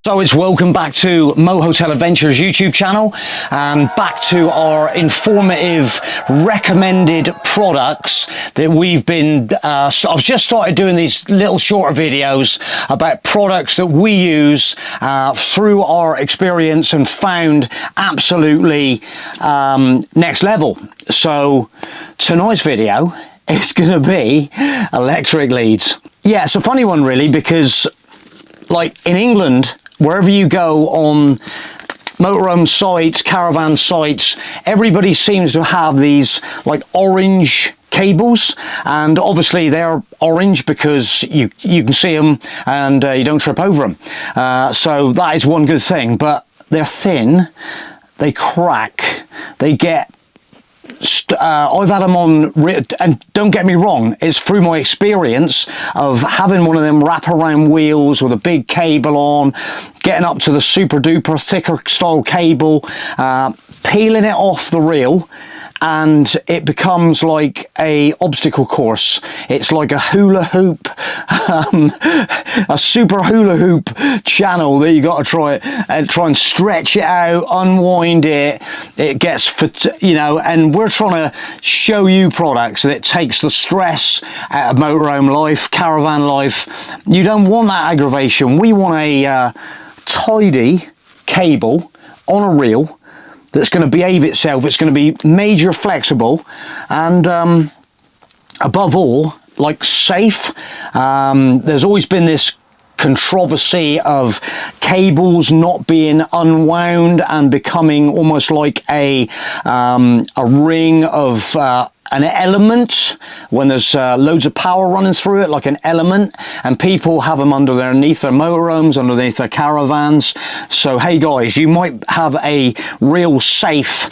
So it's welcome back to Mo Hotel Adventures YouTube channel and back to our informative recommended products that we've been, I've just started doing these little shorter videos about products that we use through our experience and found absolutely next level. So tonight's video is going to be electric leads. Yeah, it's a funny one really, because like in England, wherever you go on motorhome sites, caravan sites, everybody seems to have these like orange cables, and obviously they're orange because you can see them and you don't trip over them. So that is one good thing, but they're thin, they crack, they get I've had them on, and don't get me wrong, it's through my experience of having one of them wraparound wheels with a big cable on, getting up to the super duper thicker style cable, peeling it off the reel, and it becomes like a obstacle course. It's like a hula hoop, a super hula hoop channel that you got to try and stretch it out, unwind it. It gets, you know, and we're trying to show you products that takes the stress out of motorhome life, caravan life. You don't want that aggravation. We want a tidy cable on a reel that's going to behave itself. It's going to be major flexible and above all, like safe. There's always been this controversy of cables not being unwound and becoming almost like a ring of an element when there's loads of power running through it, like an element, and people have them underneath their motorhomes, underneath their caravans. So hey guys, you might have a real safe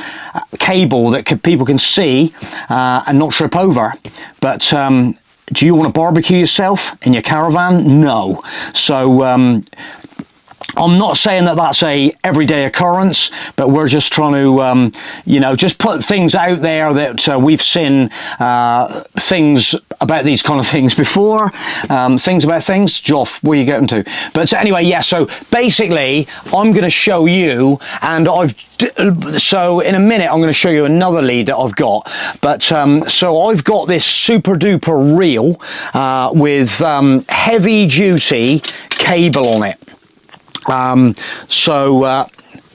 cable that people can see and not trip over, but do you want to barbecue yourself in your caravan? No. So I'm not saying that that's a everyday occurrence, but we're just trying to, you know, just put things out there that we've seen things about these kind of things before, things about things. Joff, where are you getting to? But anyway, yeah, so basically I'm going to show you, and so in a minute I'm going to show you another lead that I've got. But so I've got this super duper reel with heavy duty cable on it.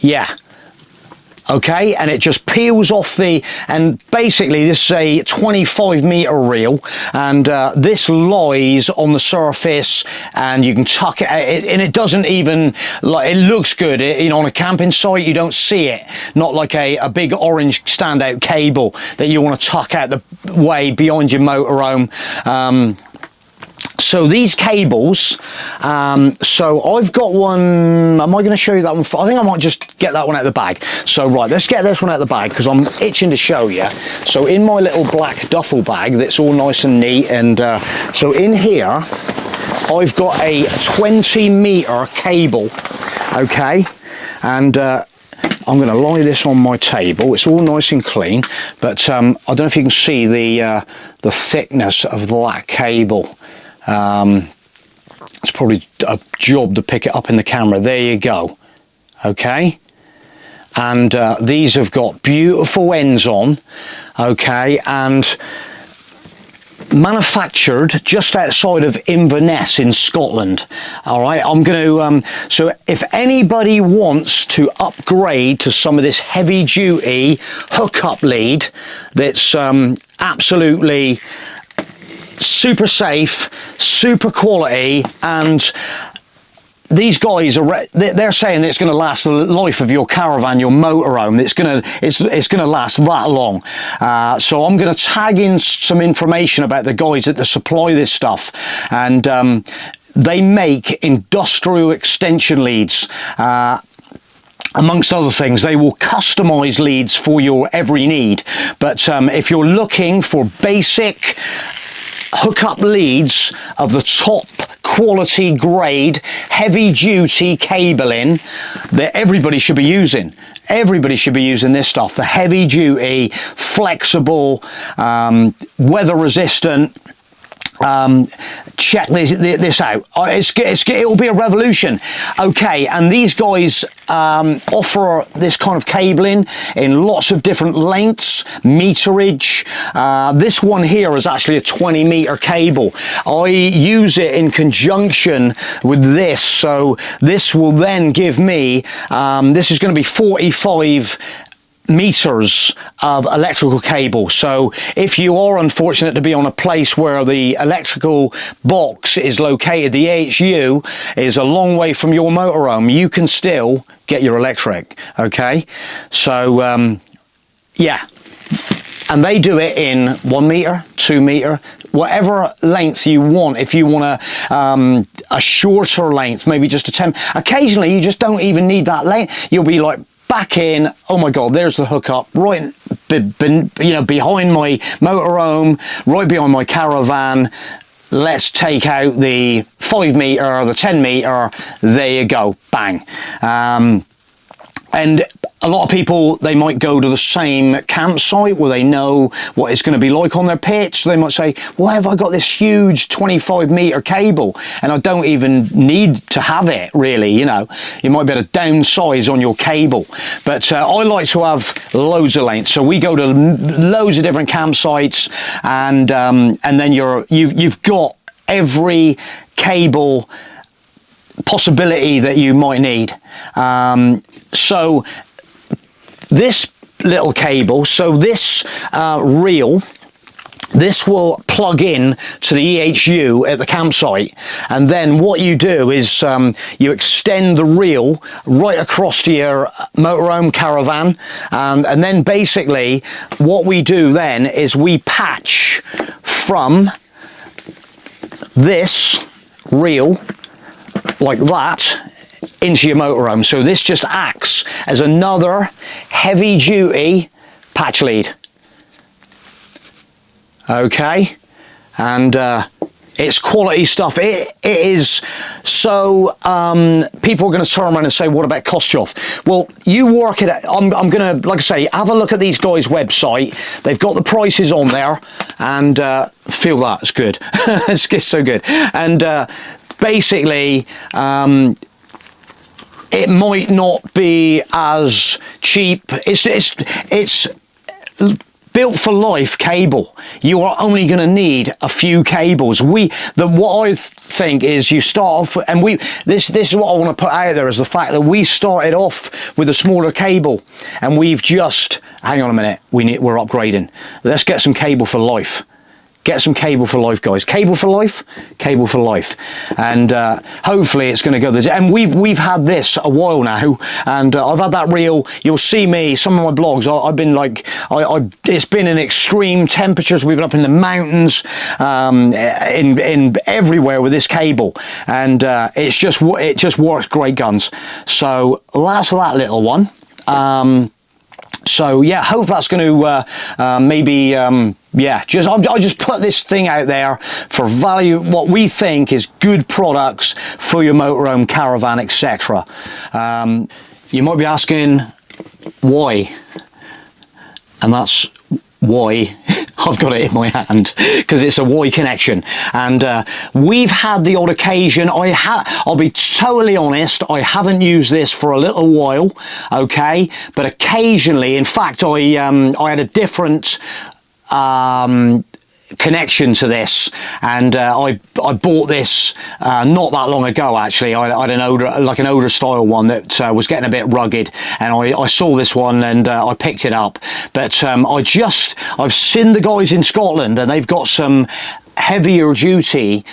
Yeah, okay, and it just peels off the, and basically this is a 25-meter reel, and this lies on the surface and you can tuck it out, and it doesn't even, like, it looks good, you know, on a camping site you don't see it, not like a big orange standout cable that you want to tuck out the way behind your motorhome. So these cables, so I've got one, am I going to show you that one? I think I might just get that one out of the bag. So right, let's get this one out of the bag because I'm itching to show you. So in my little black duffel bag that's all nice and neat, and so in here I've got a 20-meter cable, okay, and I'm going to lie this on my table. It's all nice and clean, but I don't know if you can see the thickness of that cable. It's probably a job to pick it up in the camera. There you go. Okay, and these have got beautiful ends on, okay, and manufactured just outside of Inverness in Scotland. All right, I'm going to so if anybody wants to upgrade to some of this heavy duty hookup lead that's absolutely super safe, super quality, and these guys are, they're saying that it's going to last the life of your caravan, your motorhome. It's going to last that long. So I'm going to tag in some information about the guys that supply this stuff, and they make industrial extension leads. Amongst other things, they will customize leads for your every need. But if you're looking for basic hookup leads of the top quality grade heavy duty cabling that everybody should be using, this stuff, the heavy duty, flexible, weather resistant, check this out. It'll be a revolution. Okay, and these guys offer this kind of cabling in lots of different lengths, meterage. This one here is actually a 20-meter cable. I use it in conjunction with this, so this will then give me, this is going to be 45 meters of electrical cable. So if you are unfortunate to be on a place where the electrical box is located, the EHU is a long way from your motorhome, you can still get your electric. Okay, so yeah, and they do it in 1 meter, 2 meter, whatever length you want. If you want a shorter length, maybe just a 10, occasionally you just don't even need that length. You'll be like, back in, oh my god, there's the hookup right behind my motorhome, right behind my caravan. Let's take out the 5 meter, the 10 meter, there you go, bang. And a lot of people, they might go to the same campsite where they know what it's going to be like on their pitch. So they might say, why have I got this huge 25 meter cable and I don't even need to have it, really? You know, you might be able to downsize on your cable. But I like to have loads of length. So we go to loads of different campsites, and then you've got every cable possibility that you might need. So this little cable, so this reel, this will plug in to the EHU at the campsite, and then what you do is you extend the reel right across to your motorhome caravan, and then basically what we do then is we patch from this reel like that into your motorhome. So this just acts as another heavy duty patch lead. Okay, and it's quality stuff. It is. So people are going to turn around and say, what about cost, Geoff? Well, you work it out. I'm going to, like I say, have a look at these guys' website. They've got the prices on there, and feel that, it's good. It's so good. And basically, it might not be as cheap. It's built for life cable. You are only going to need a few cables. What I think is you start off, and this is what I want to put out there, is the fact that we started off with a smaller cable, and we've just, hang on a minute, we're upgrading. Let's get some cable for life. Get some cable for life, guys. Cable for life, cable for life. And hopefully it's going to go this. And we've had this a while now, and I've had that reel. You'll see me, some of my blogs, I've been like, it's been in extreme temperatures. We've been up in the mountains, in everywhere with this cable, and it just works great guns. So that's that little one. So yeah, hope that's going to maybe yeah, I just put this thing out there for value, what we think is good products for your motorhome, caravan, etc. You might be asking why, and that's why I've got it in my hand, because it's a Y connection. And we've had the odd occasion, I'll be totally honest, I haven't used this for a little while, okay, but occasionally, in fact, I had a different connection to this, and I bought this not that long ago. Actually, I had an older style one that was getting a bit rugged, and I saw this one and I picked it up. But I've seen the guys in Scotland, and they've got some heavier duty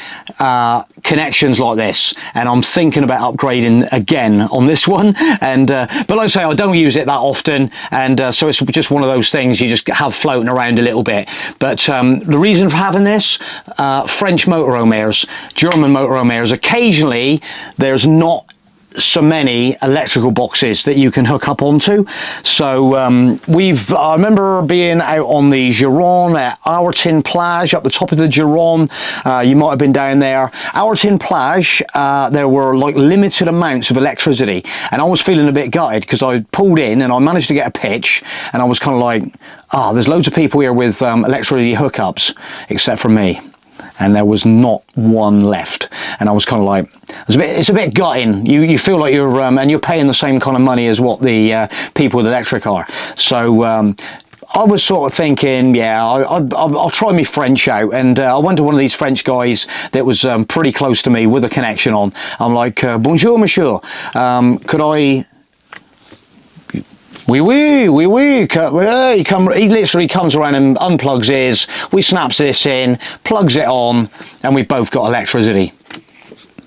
connections like this, and I'm thinking about upgrading again on this one. And but like I say, I don't use it that often, and so it's just one of those things you just have floating around a little bit. But the reason for having this, French motorhome airs, German motorhome airs, occasionally there's not so many electrical boxes that you can hook up onto. So I remember being out on the Giron at Awertin Plage, up the top of the Giron. You might have been down there. Awertin Plage, there were like limited amounts of electricity, and I was feeling a bit gutted because I pulled in and I managed to get a pitch, and I was kind of like, there's loads of people here with electricity hookups except for me. and there was not one left, and I was kind of like, it's a bit gutting. You feel like you're and you're paying the same kind of money as what the people with electric are. So I was sort of thinking, yeah, I'll try my French out, and I went to one of these French guys that was pretty close to me with a connection on. I'm like, bonjour monsieur, could I... Oui, oui, oui, oui. He literally comes around and unplugs his, we snaps this in, plugs it on, and we both got electricity.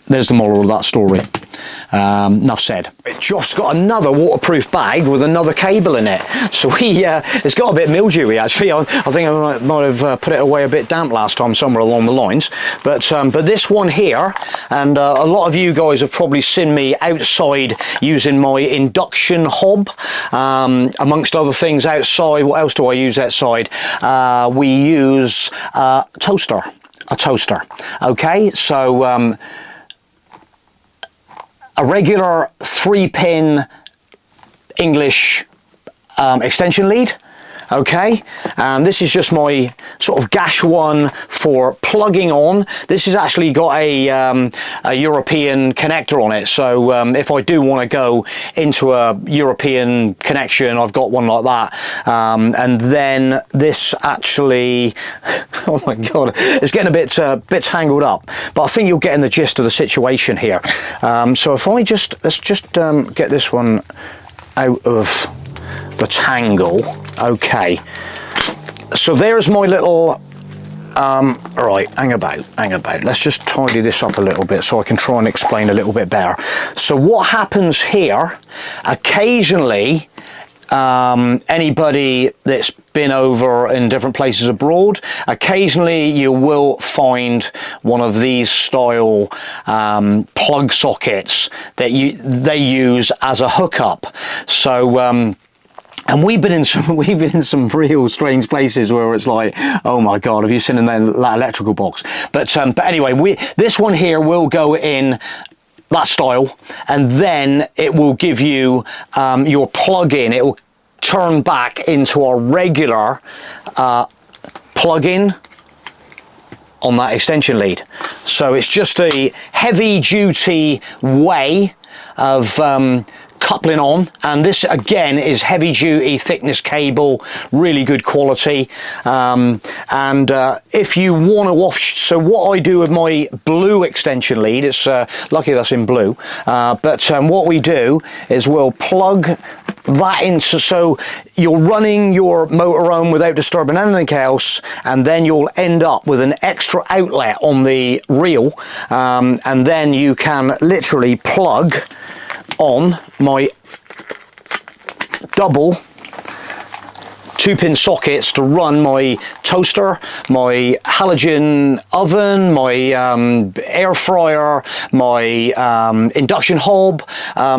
There's the moral of that story. Enough said. Geoff's got another waterproof bag with another cable in it. So it's got a bit mildewy actually. I think I might have put it away a bit damp last time somewhere along the lines. But this one here, and a lot of you guys have probably seen me outside using my induction hob, amongst other things outside. What else do I use outside? We use a toaster. Okay, so a regular 3-pin English extension lead, okay, and this is just my sort of gash one for plugging on. This has actually got a European connector on it, so if I do want to go into a European connection, I've got one like that. And then this actually, oh my god, it's getting a bit tangled up, but I think you're getting the gist of the situation here. So if I let's just get this one out of the tangle. Okay, so there's my little right, hang about, let's just tidy this up a little bit so I can try and explain a little bit better. So what happens here, occasionally, anybody that's been over in different places abroad, occasionally you will find one of these style plug sockets that they use as a hookup. So and we've been in some real strange places where it's like, oh my god, have you seen in that electrical box? But anyway, this one here will go in that style, and then it will give you your plug-in. It will turn back into a regular plug-in on that extension lead. So it's just a heavy-duty way of coupling on, and this again is heavy duty thickness cable, really good quality. And if you want to so what I do with my blue extension lead, it's lucky that's in blue, but what we do is we'll plug that into, so you're running your motorhome without disturbing anything else, and then you'll end up with an extra outlet on the reel, and then you can literally plug on my double 2-pin sockets to run my toaster, my halogen oven, my air fryer, my induction hob,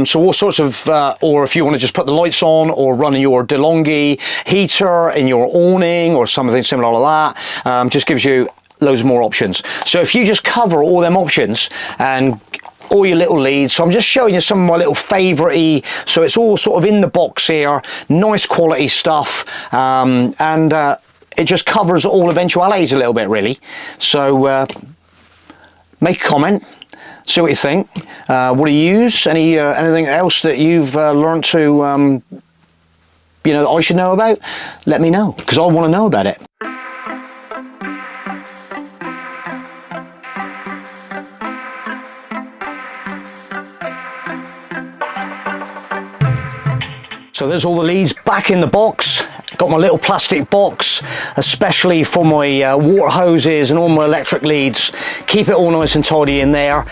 so all sorts of, or if you want to just put the lights on, or run your DeLonghi heater in your awning or something similar like that, just gives you loads more options. So if you just cover all them options and all your little leads, so I'm just showing you some of my little favourite-y, so it's all sort of in the box here, nice quality stuff, and it just covers all eventualities a little bit really. So make a comment, see what you think. What do you use? Anything else that you've learned to you know, that I should know about? Let me know, because I want to know about it. So there's all the leads back in the box. Got my little plastic box, especially for my water hoses and all my electric leads. Keep it all nice and tidy in there.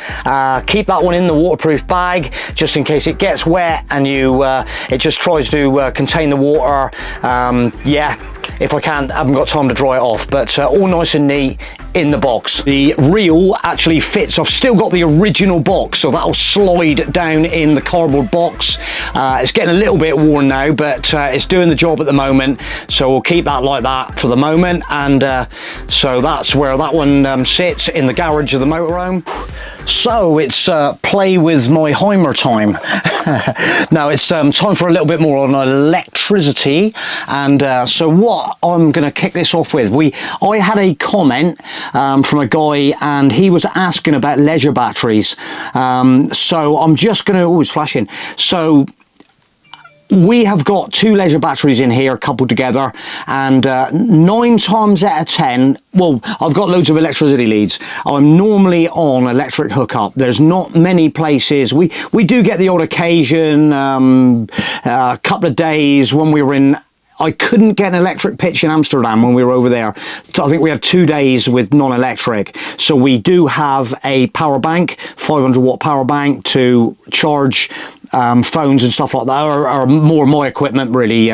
Keep that one in the waterproof bag, just in case it gets wet and it just tries to contain the water. Yeah, if I haven't got time to dry it off, but all nice and neat in the box. The reel actually fits. I've still got the original box, so that'll slide down in the cardboard box. It's getting a little bit worn now, but it's doing the job at the moment, so we'll keep that like that for the moment. And so that's where that one sits, in the garage of the motorhome. So it's play with my Heimer time. Now it's time for a little bit more on electricity, and so what I'm going to kick this off with, I had a comment from a guy, and he was asking about leisure batteries. So I'm just going to, oh, it's flashing. So we have got 2 leisure batteries in here coupled together, and 9 times out of 10, well, I've got loads of electricity leads. I'm normally on electric hookup. There's not many places. We do get the odd occasion, a couple of days when we were in. I couldn't get an electric pitch in Amsterdam when we were over there. I think we had 2 days with non-electric. So we do have a power bank, 500 watt power bank to charge phones and stuff like that, or more my equipment really,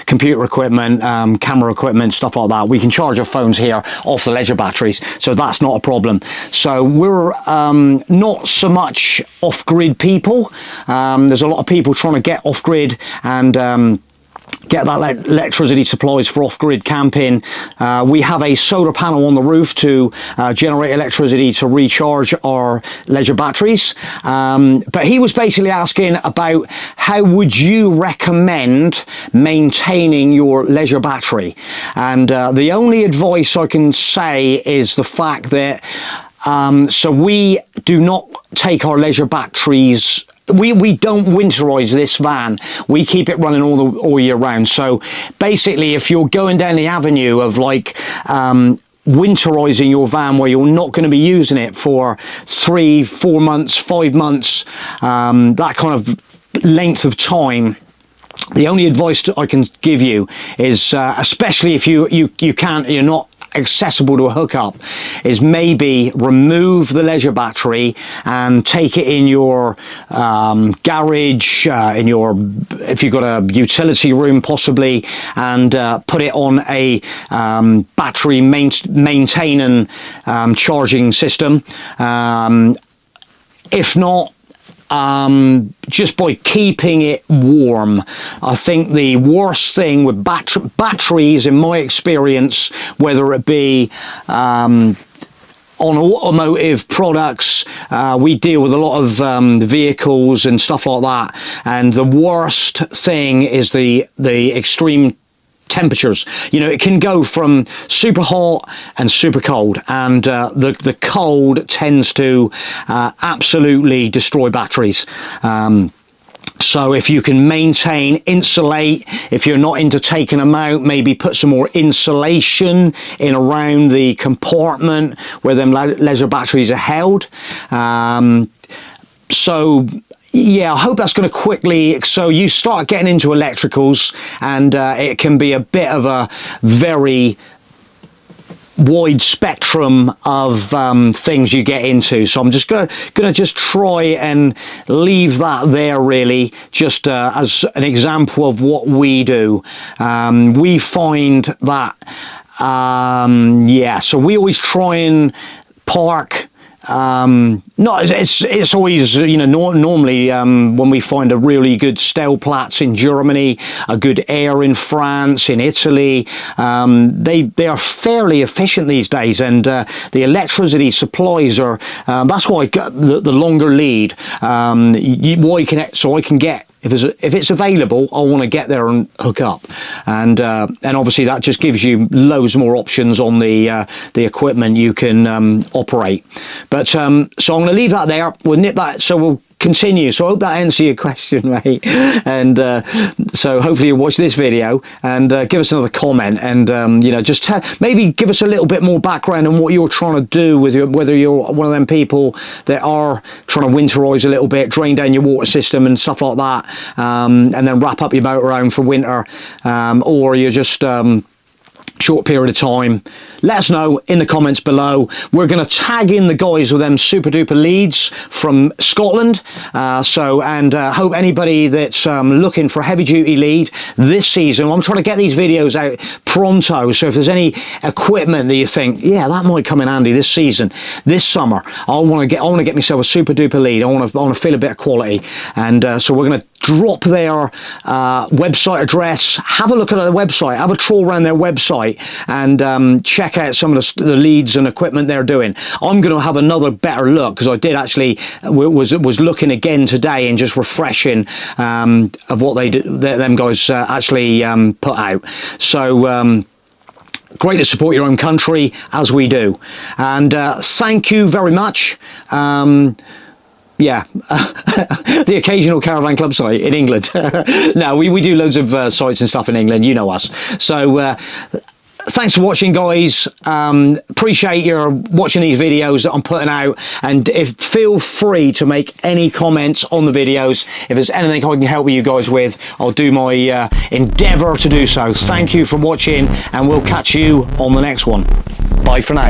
computer equipment, camera equipment, stuff like that. We can charge our phones here off the leisure batteries, so that's not a problem. So we're not so much off-grid people. There's a lot of people trying to get off-grid and get that electricity supplies for off-grid camping. We have a solar panel on the roof to generate electricity to recharge our leisure batteries. But he was basically asking about how would you recommend maintaining your leisure battery? And the only advice I can say is the fact that so we do not take our leisure batteries. We don't winterize this van. We keep it running all year round. So basically, if you're going down the avenue of like winterizing your van where you're not going to be using it for 3, 4 months, 5 months, that kind of length of time, the only advice I can give you is, especially if you're not accessible to a hookup, is maybe remove the leisure battery and take it in your garage, if you've got a utility room possibly, and put it on a battery maintaining charging system. If not, just by keeping it warm. I think the worst thing with batteries, in my experience, whether it be on automotive products, we deal with a lot of vehicles and stuff like that, and the worst thing is the extreme temperatures. You know, it can go from super hot and super cold, and the cold tends to absolutely destroy batteries. So if you can insulate, if you're not into taking them out, maybe put some more insulation in around the compartment where them leisure batteries are held. So yeah, I hope that's going to quickly, so you start getting into electricals, and it can be a bit of a very wide spectrum of things you get into. So I'm just gonna just try and leave that there, really, just as an example of what we do. We find that yeah, so we always try and park. No, it's always, you know, normally when we find a really good stale Platz in Germany, a good Air in France, in Italy, they are fairly efficient these days, and the electricity supplies are, that's why I got the longer lead, so I can get, if it's available, I want to get there and hook up, and obviously that just gives you loads more options on the equipment you can operate. But so I'm going to leave that there. We'll nip that. So we'll continue. So I hope that answers your question, mate. And so hopefully you'll watch this video and give us another comment, and you know, just maybe give us a little bit more background on what you're trying to do with whether you're one of them people that are trying to winterize a little bit, drain down your water system and stuff like that, and then wrap up your boat around for winter, or you're just short period of time. Let us know in the comments below. We're going to tag in the guys with them super duper leads from Scotland. Hope anybody that's looking for a heavy duty lead this season, I'm trying to get these videos out pronto. So if there's any equipment that you think, yeah, that might come in handy this season, this summer, I want to get myself a super duper lead. I want to feel a bit of quality. And so we're going to drop their website address. Have a look at their website. Have a trawl around their website and check check out some of the leads and equipment they're doing. I'm going to have another better look, because I did actually was looking again today and just refreshing of what them guys actually put out. So great to support your own country, as we do, and thank you very much. Yeah, the occasional caravan club site in England. No, we do loads of sites and stuff in England, you know us. So thanks for watching, guys. Appreciate your watching these videos that I'm putting out, and feel free to make any comments on the videos. If there's anything I can help you guys with, I'll do my endeavour to do so. Thank you for watching, and we'll catch you on the next one. Bye for now.